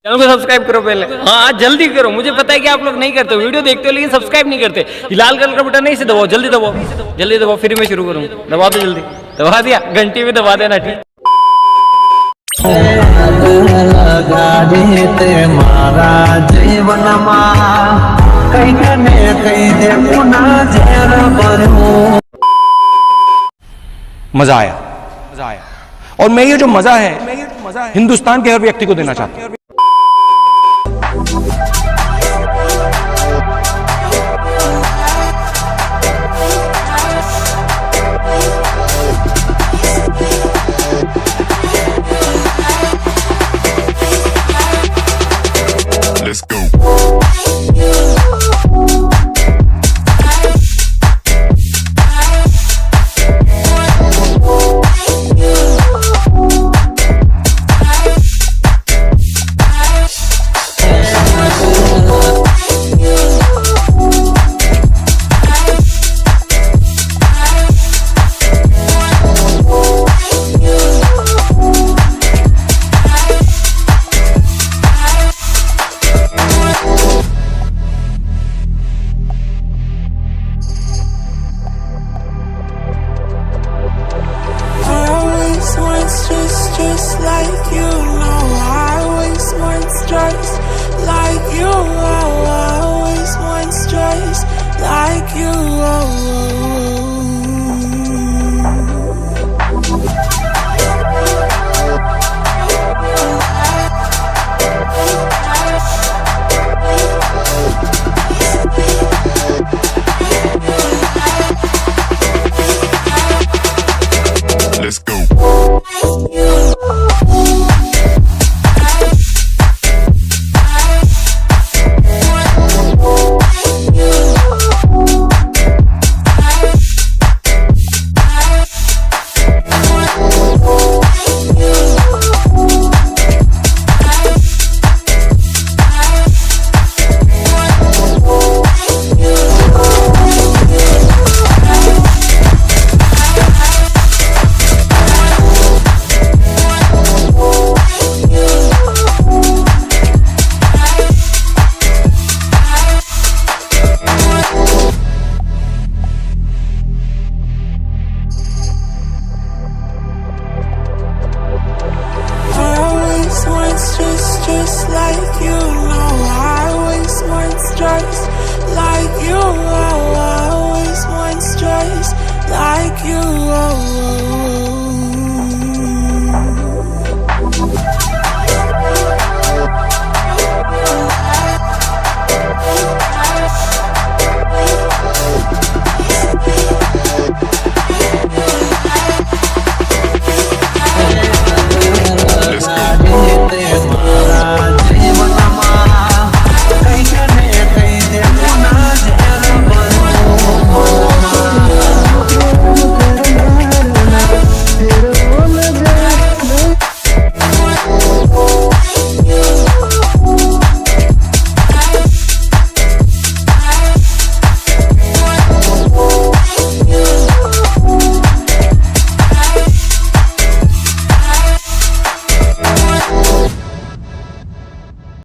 Channel को subscribe करो पहले, हाँ जल्दी करो। मुझे पता है कि आप लोग नहीं करते, वीडियो देखते हो लेकिन सब्सक्राइब नहीं करते। लाल कलर का बटन नहीं से दबाओ, जल्दी दबाओ, जल्दी दबाओ, फिर मैं शुरू करूँ। दबा दो जल्दी, दबा दिया, घंटी भी दबा देना, ठीक। मजा आया, और मैं ये जो मजा है हिंदुस्तान के हर व्यक्ति को देना चाहता हूँ।